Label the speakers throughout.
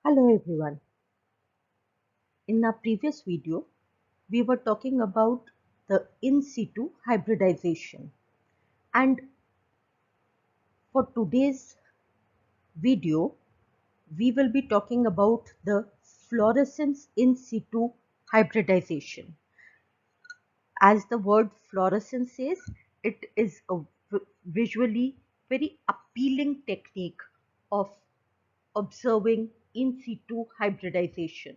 Speaker 1: Hello everyone. In our previous video, we were talking about the in situ hybridization. And for today's video, we will be talking about the fluorescence in situ hybridization. As the word fluorescence says, it is a visually very appealing technique of observing in situ hybridization.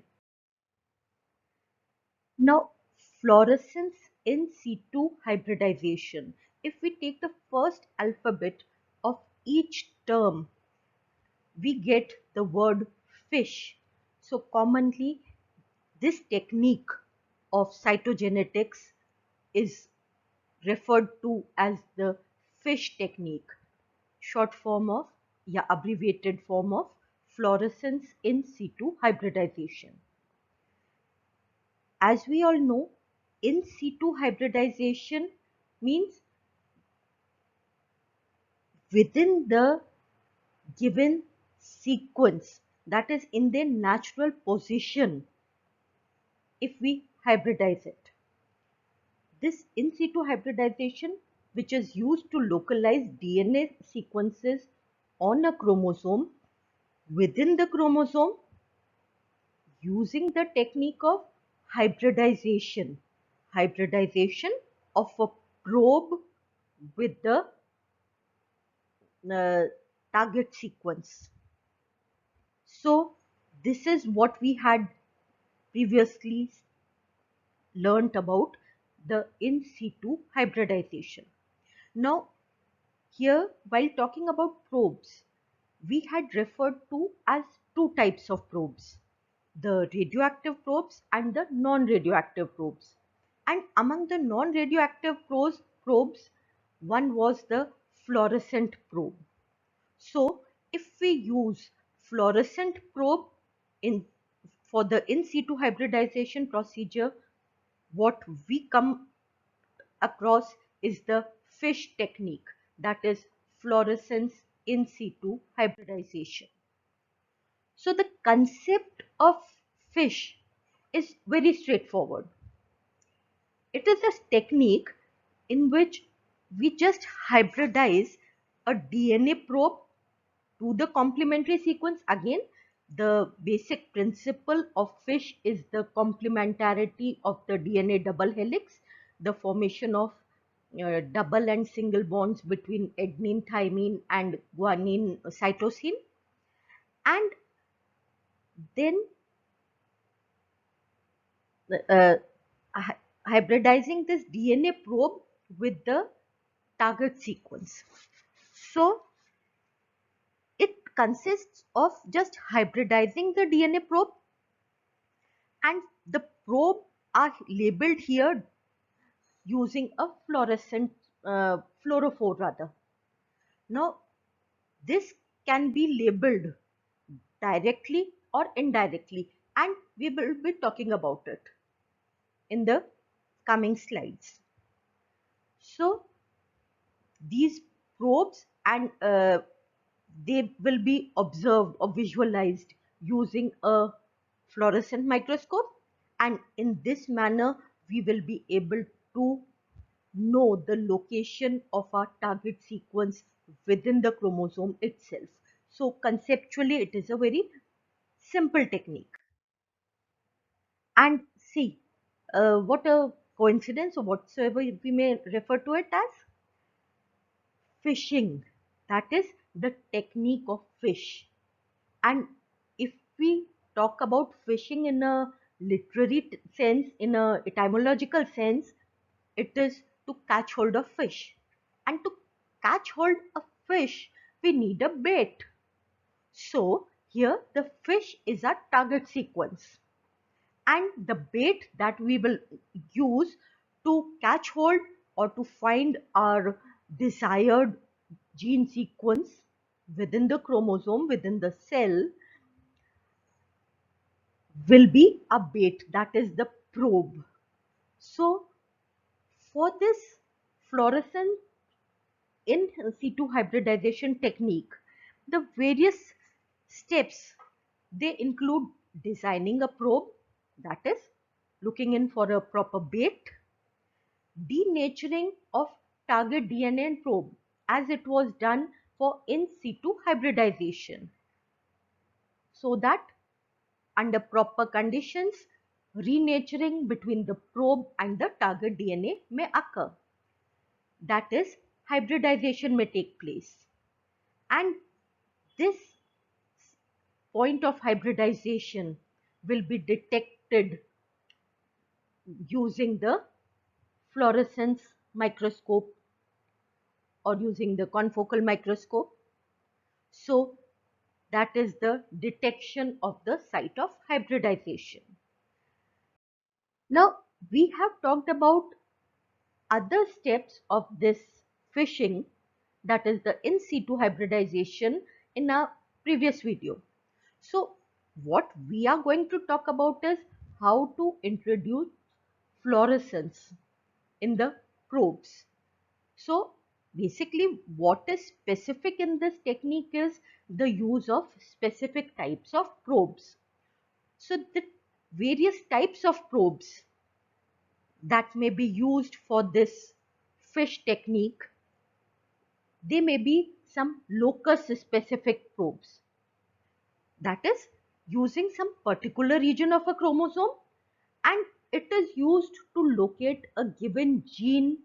Speaker 1: Now, fluorescence in situ hybridization. If we take the first alphabet of each term, we get the word fish. So commonly, this technique of cytogenetics is referred to as the fish technique, short form of, abbreviated form of fluorescence in situ hybridization. As we all know, in situ hybridization means within the given sequence, that is in their natural position, if we hybridize it. This in situ hybridization, which is used to localize DNA sequences on a chromosome within the chromosome using the technique of hybridization. Hybridization of a probe with the uh, target sequence. So this is what we had previously learnt about the in situ hybridization. Now here, while talking about probes, we had referred to as two types of probes, the radioactive probes and the non-radioactive probes. And among the non-radioactive probes, one was the fluorescent probe. So if we use fluorescent probe in for the in situ hybridization procedure, what we come across is the fish technique, that is fluorescence in situ hybridization. So the concept of fish is very straightforward. It is a technique in which we just hybridize a DNA probe to the complementary sequence. Again, the basic principle of fish is the complementarity of the DNA double helix, the formation of double and single bonds between adenine, thymine and guanine cytosine, and then uh, hybridizing this DNA probe with the target sequence. So it consists of just hybridizing the DNA probe, and the probe are labeled here using a fluorescent fluorophore rather. Now this can be labeled directly or indirectly, and we will be talking about it in the coming slides. So these probes and they will be observed or visualized using a fluorescent microscope, and in this manner we will be able to know the location of our target sequence within the chromosome itself. So conceptually it is a very simple technique. And see, what a coincidence or whatsoever we may refer to it as, fishing, that is the technique of fish. And if we talk about fishing in a literary sense, in a etymological sense, it is to catch hold of fish. And to catch hold of fish, we need a bait. So here the fish is our target sequence. And the bait that we will use to catch hold or to find our desired gene sequence within the chromosome, within the cell, will be a bait, that is the probe. So for this fluorescent in situ hybridization technique, the various steps They include designing a probe, that is, looking in for a proper bait, denaturing of target DNA and probe, as it was done for in situ hybridization, so that under proper conditions, renaturing between the probe and the target DNA may occur. That is, hybridization may take place. And this point of hybridization will be detected using the fluorescence microscope or using the confocal microscope. So that is the detection of the site of hybridization. Now we have talked about other steps of this fishing, that is the in situ hybridization, in our previous video. So what we are going to talk about is how to introduce fluorescence in the probes. So basically what is specific in this technique is the use of specific types of probes. So the various types of probes that may be used for this fish technique, they may be some locus specific probes. That is, using some particular region of a chromosome, and it is used to locate a given gene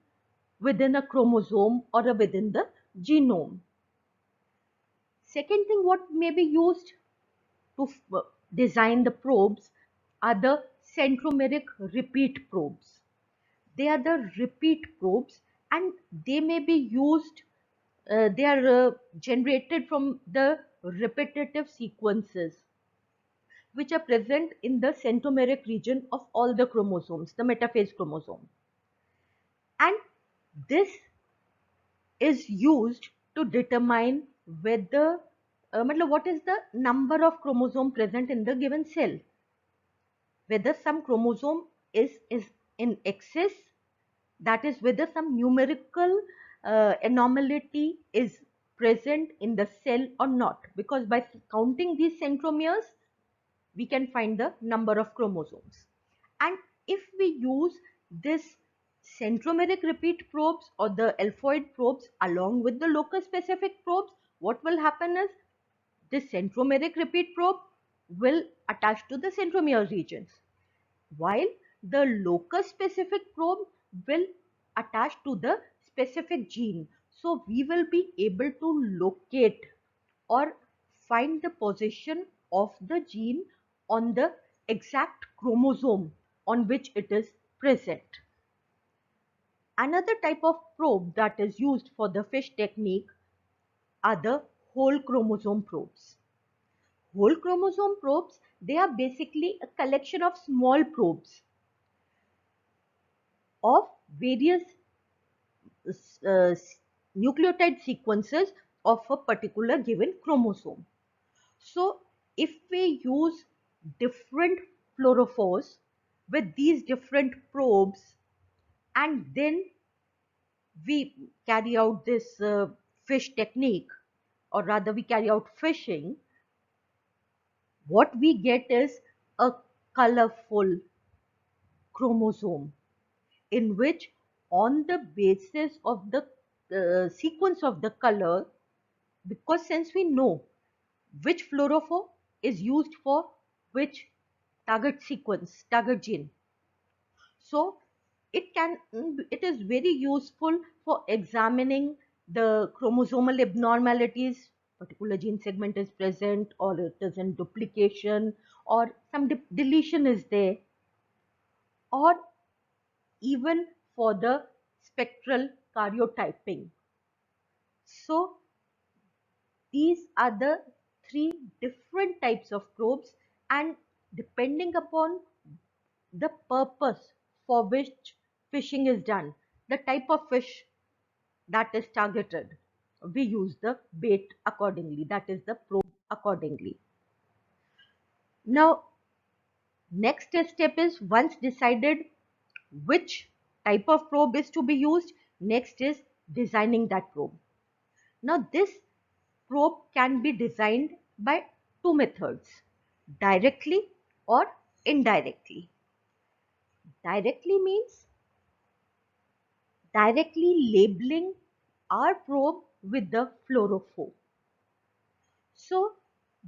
Speaker 1: within a chromosome or within the genome. Second thing what may be used to design the probes are the centromeric repeat probes. They are the repeat probes, and they may be used, they are generated from the repetitive sequences which are present in the centromeric region of all the chromosomes, the metaphase chromosome. And this is used to determine whether, what is the number of chromosome present in the given cell. Whether some chromosome is in excess, that is whether some numerical anomaly is present in the cell or not, because by counting these centromeres we can find the number of chromosomes. And if we use this centromeric repeat probes or the alphoid probes along with the locus specific probes, what will happen is this centromeric repeat probe will attach to the centromere regions, while the locus specific probe will attach to the specific gene. So we will be able to locate or find the position of the gene on the exact chromosome on which it is present. Another type of probe that is used for the fish technique are the whole chromosome probes. Whole chromosome probes, they are basically a collection of small probes of various uh, nucleotide sequences of a particular given chromosome. So if we use different fluorophores with these different probes, and then we carry out this fish technique, or rather we carry out fishing, what we get is a colorful chromosome in which, on the basis of the sequence of the color, because since we know which fluorophore is used for which target sequence, target gene, so it is very useful for examining the chromosomal abnormalities, particular gene segment is present or it is in duplication or some deletion is there, or even for the spectral karyotyping. So these are the three different types of probes, and depending upon the purpose for which fishing is done, the type of fish that is targeted, we use the bait accordingly, that is the probe accordingly. Now next step is, once decided which type of probe is to be used, next is designing that probe. Now this probe can be designed by two methods. directly or indirectly. Directly means directly labeling our probe with the fluorophore. So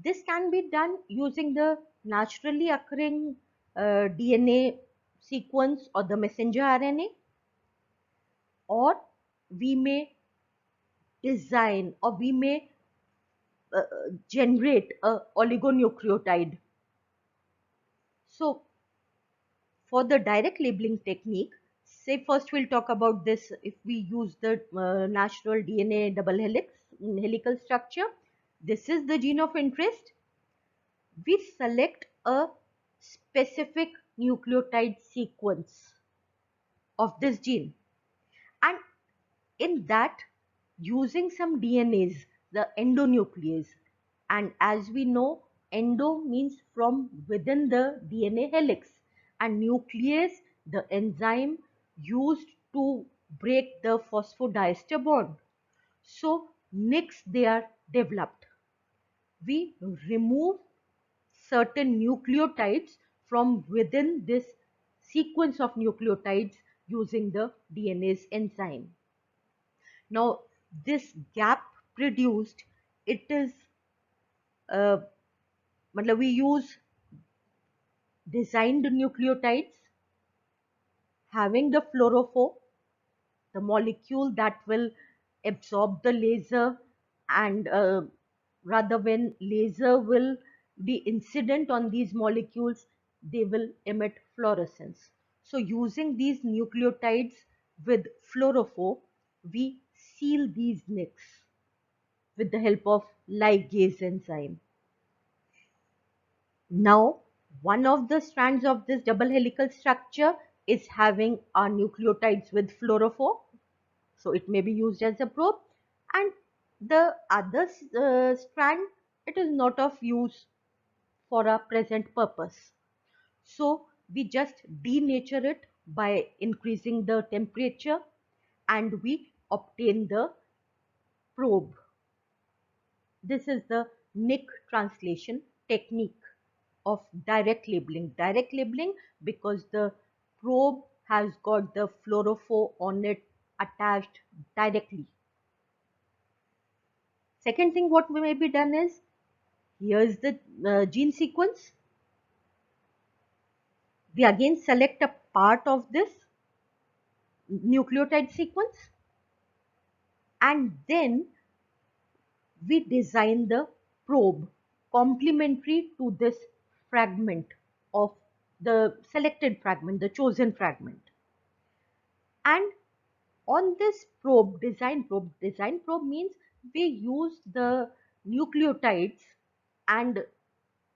Speaker 1: this can be done using the naturally occurring DNA sequence or the messenger RNA, or we may design or we may generate a oligonucleotide. So for the direct labeling technique, say first we'll talk about this. If we use the natural DNA double helix helical structure, this is the gene of interest. We select a specific nucleotide sequence of this gene, and in that, using some DNAs, the endonuclease, and as we know, endo means from within the DNA helix, and nuclease, the enzyme used to break the phosphodiester bond. So next they are developed. We remove certain nucleotides from within this sequence of nucleotides using the DNase enzyme. Now, this gap produced, it is, we use designed nucleotides having the fluorophore, the molecule that will absorb the laser, and rather when laser will be incident on these molecules, they will emit fluorescence. So using these nucleotides with fluorophore, we seal these nicks with the help of ligase enzyme. Now, one of the strands of this double helical structure is having our nucleotides with fluorophore, so it may be used as a probe, and the other strand, it is not of use for our present purpose. So we just denature it by increasing the temperature, and we obtain the probe. This is the Nick translation technique of direct labeling. Direct labeling because the probe has got the fluorophore on it attached directly. Second thing what may be done is, here is the gene sequence. We again select a part of this nucleotide sequence, and then we design the probe complementary to this fragment of the selected fragment, the chosen fragment. And on this design probe means we use the nucleotides, and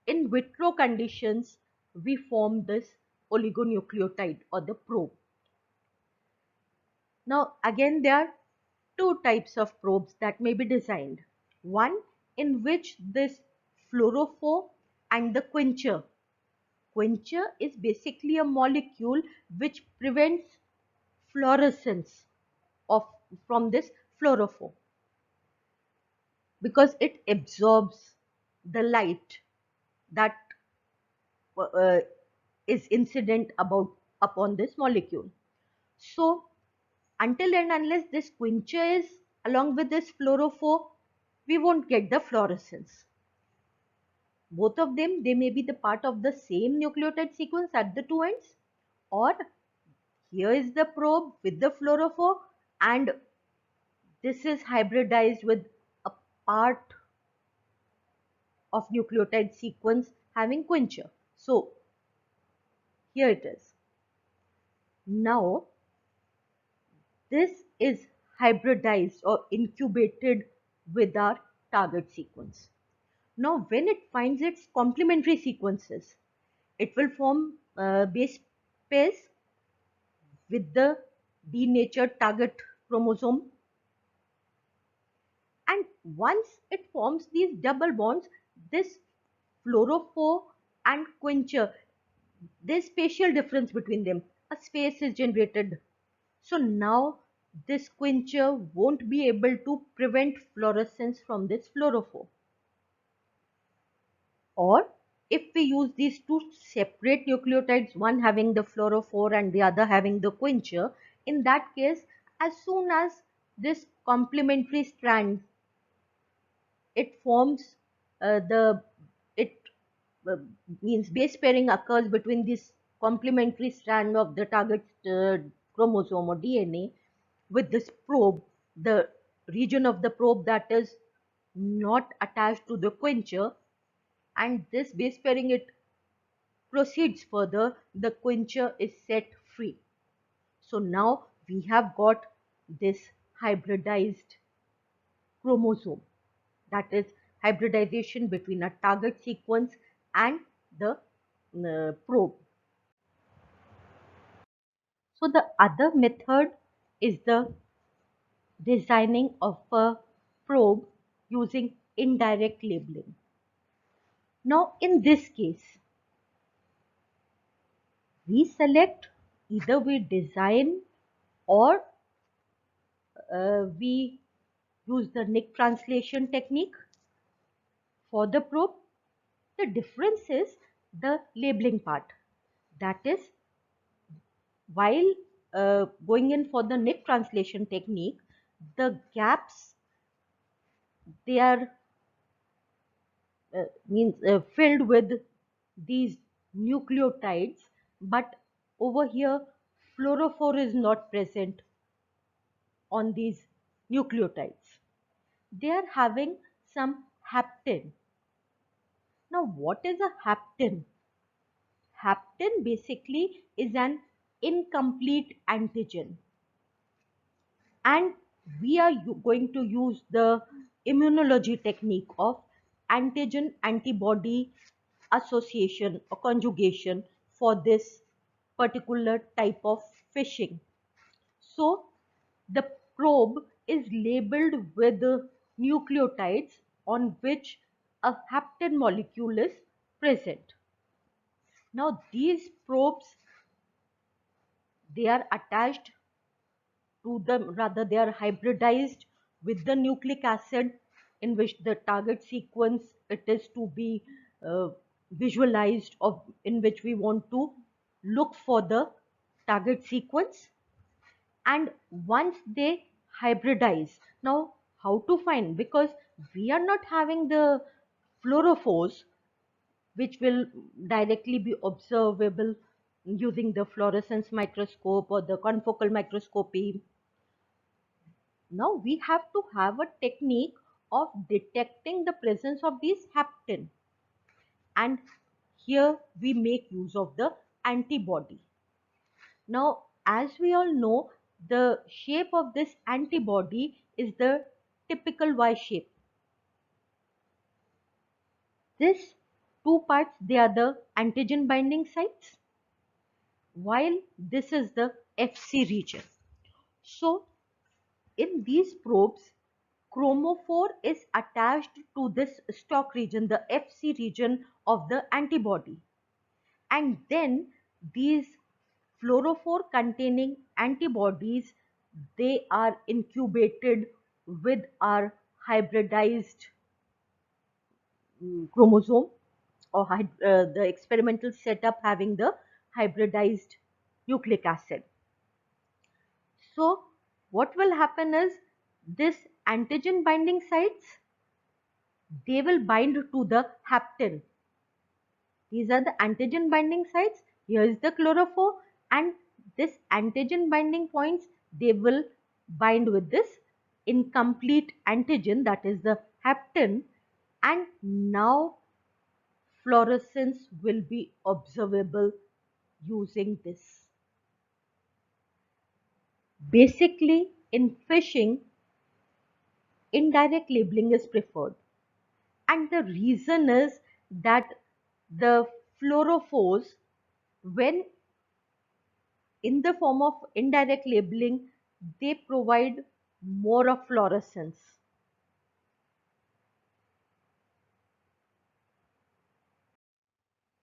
Speaker 1: in vitro conditions we form this oligonucleotide or the probe. Now again, there are two types of probes that may be designed. One in which this fluorophore and the quencher. Quencher is basically a molecule which prevents fluorescence of from this fluorophore because it absorbs the light that uh, is incident upon this molecule. So until and unless this quencher is along with this fluorophore, we won't get the fluorescence. Both of them, they may be the part of the same nucleotide sequence at the two ends, or here is the probe with the fluorophore, and this is hybridized with a part of nucleotide sequence having quencher. So here it is. Now this is hybridized or incubated with our target sequence. Now when it finds its complementary sequences, it will form base pairs with the denatured target chromosome, and once it forms these double bonds, this fluorophore and quencher, there's spatial difference between them, a space is generated. So now this quencher won't be able to prevent fluorescence from this fluorophore, or if we use these two separate nucleotides, one having the fluorophore and the other having the quencher, in that case, as soon as this complementary strand, it forms the it uh, means base pairing occurs between this complementary strand of the target chromosome or DNA with this probe, the region of the probe that is not attached to the quencher, and this base pairing, it proceeds further, the quencher is set free. So now we have got this hybridized chromosome, that is hybridization between a target sequence and the probe. So the other method is the designing of a probe using indirect labeling. Now in this case, we select, either we design or we use the Nick translation technique for the probe. The difference is the labeling part. That is, while going in for the Nick translation technique, the gaps, they are means filled with these nucleotides, but over here fluorophore is not present on these nucleotides. They are having some hapten. Now what is a hapten? Hapten basically is an incomplete antigen, and we are going to use the immunology technique of antigen antibody association or conjugation for this particular type of fishing. So the probe is labeled with the nucleotides on which a hapten molecule is present. Now these probes, they are attached to them, rather they are hybridized with the nucleic acid in which the target sequence it is to be uh, visualized, or in which we want to look for the target sequence. And once they hybridize, now how to find, because we are not having the fluorophores which will directly be observable using the fluorescence microscope or the confocal microscopy. Now we have to have a technique of detecting the presence of these hapten, and here we make use of the antibody. Now as we all know, the shape of this antibody is the typical Y shape. This two parts, they are the antigen binding sites, while this is the Fc region. So in these probes, chromophore is attached to this stalk region, the Fc region of the antibody, and then these fluorophore containing antibodies, they are incubated with our hybridized chromosome, or the experimental setup having the hybridized nucleic acid. So what will happen is, this antigen binding sites, they will bind to the hapten. These are the antigen binding sites. Here is the chlorophore, and this antigen binding points, they will bind with this incomplete antigen, that is the hapten, and now fluorescence will be observable using this. Basically, in fishing, indirect labeling is preferred, and the reason is that the fluorophores, when in the form of indirect labeling, they provide more of fluorescence.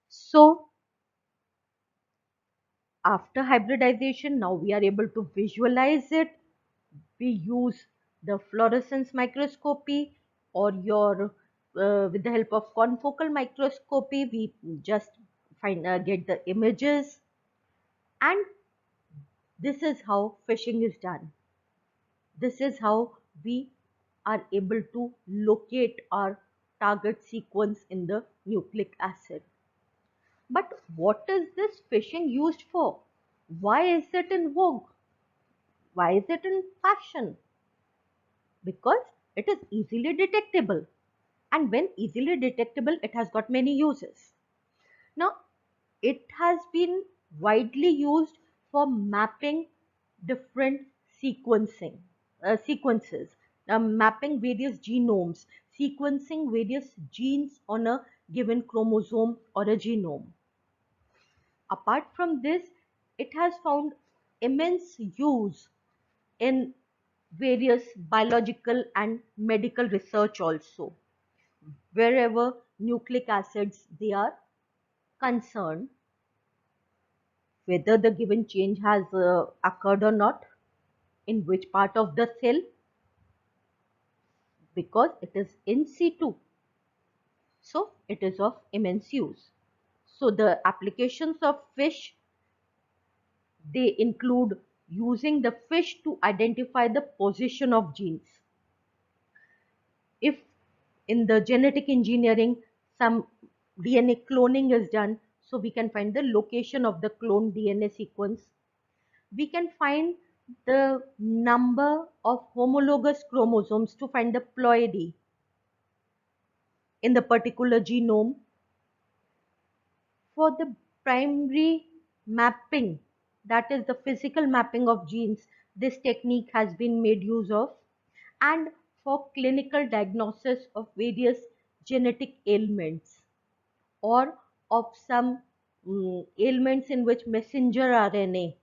Speaker 1: So after hybridization, now we are able to visualize it. We use the fluorescence microscopy or your with the help of confocal microscopy, we just get the images, and this is how fishing is done. This is how we are able to locate our target sequence in the nucleic acid. But what is this fishing used for? Why is it in vogue? Why is it in fashion? Because it is easily detectable. And when easily detectable, it has got many uses. Now, it has been widely used for mapping different sequences, mapping various genomes, sequencing various genes on a given chromosome or a genome. Apart from this, it has found immense use in various biological and medical research also. Wherever nucleic acids they are concerned, whether the given change has occurred or not, in which part of the cell, because it is in situ, so it is of immense use. So the applications of fish, they include using the fish to identify the position of genes. If in the genetic engineering some DNA cloning is done, so we can find the location of the cloned DNA sequence. We can find the number of homologous chromosomes to find the ploidy in the particular genome. For the primary mapping, that is the physical mapping of genes, this technique has been made use of, and for clinical diagnosis of various genetic ailments or of some ailments in which messenger RNA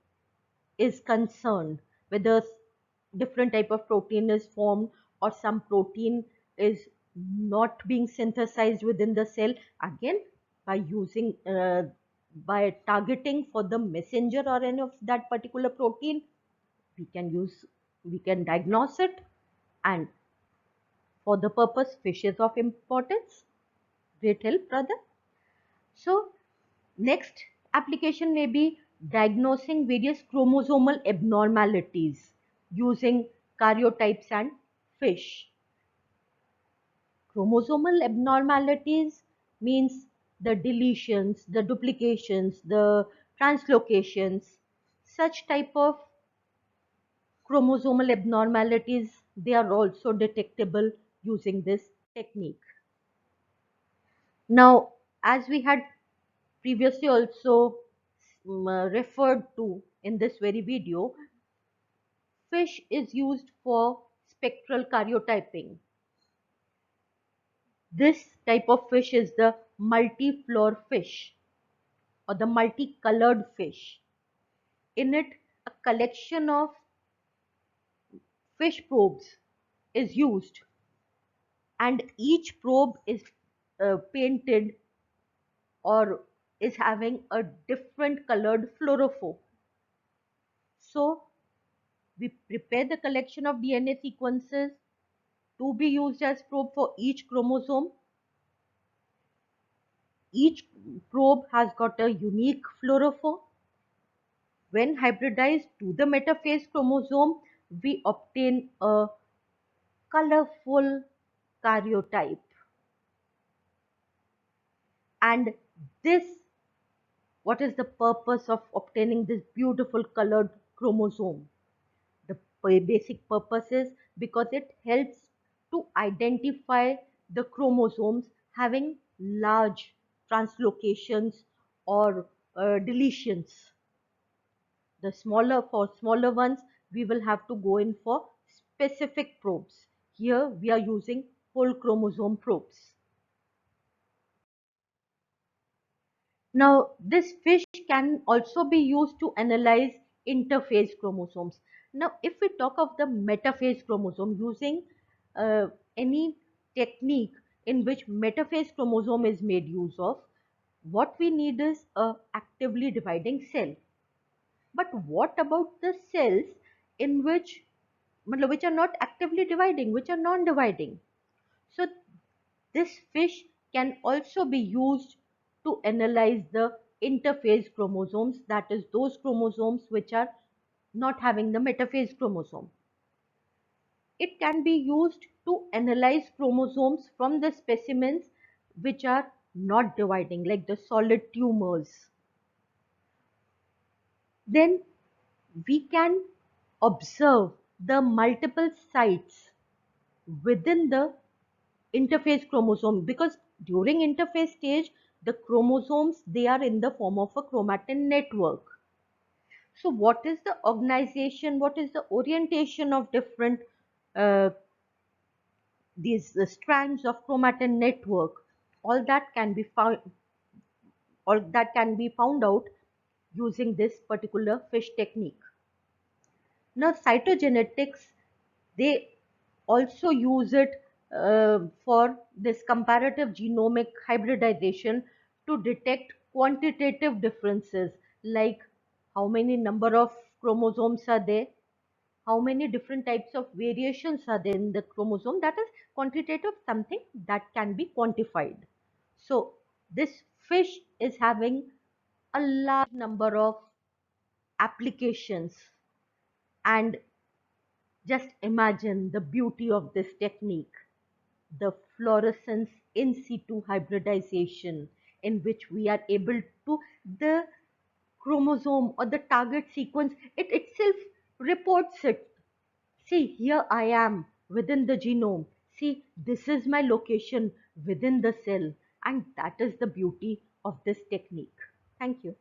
Speaker 1: is concerned, whether different type of protein is formed or some protein is not being synthesized within the cell, again by using by targeting for the messenger RNA of that particular protein, we can diagnose it, and for the purpose fish is of importance. Great help, brother. So next application may be diagnosing various chromosomal abnormalities using karyotypes and fish. Chromosomal abnormalities means the deletions, the duplications, the translocations, such type of chromosomal abnormalities, they are also detectable using this technique. Now, as we had previously also referred to in this very video, fish is used for spectral karyotyping. This type of fish is the multiflora fish or the multicolored fish. In it, a collection of fish probes is used, and each probe is painted or is having a different colored fluorophore. So we prepare the collection of DNA sequences to be used as probe for each chromosome. Each probe has got a unique fluorophore. When hybridized to the metaphase chromosome, we obtain a colorful karyotype. And this, what is the purpose of obtaining this beautiful colored chromosome? The basic purpose is because it helps to identify the chromosomes having large translocations or deletions. The for smaller ones, we will have to go in for specific probes. Here we are using whole chromosome probes. Now, this fish can also be used to analyze interphase chromosomes. Now, if we talk of the metaphase chromosome, using any technique in which metaphase chromosome is made use of, what we need is a actively dividing cell. But what about the cells in which are not actively dividing, which are non-dividing? So This fish can also be used to analyze the interphase chromosomes, that is, those chromosomes which are not having the metaphase chromosome. It can be used to analyze chromosomes from the specimens which are not dividing, like the solid tumors. Then we can observe the multiple sites within the interphase chromosome, because during interphase stage the chromosomes, they are in the form of a chromatin network. So what is the organization, what is the orientation of different uh, these strands of chromatin network, all that can be found, all that can be found out using this particular fish technique. Now cytogenetics, they also use it for this comparative genomic hybridization to detect quantitative differences, like how many number of chromosomes are there, how many different types of variations are there in the chromosome. That is quantitative, something that can be quantified. So this fish is having a large number of applications, and just imagine the beauty of this technique, the fluorescence in situ hybridization, in which we are able to, the chromosome or the target sequence, it itself reports it. See, here I am within the genome. See, this is my location within the cell. And that is the beauty of this technique. Thank you.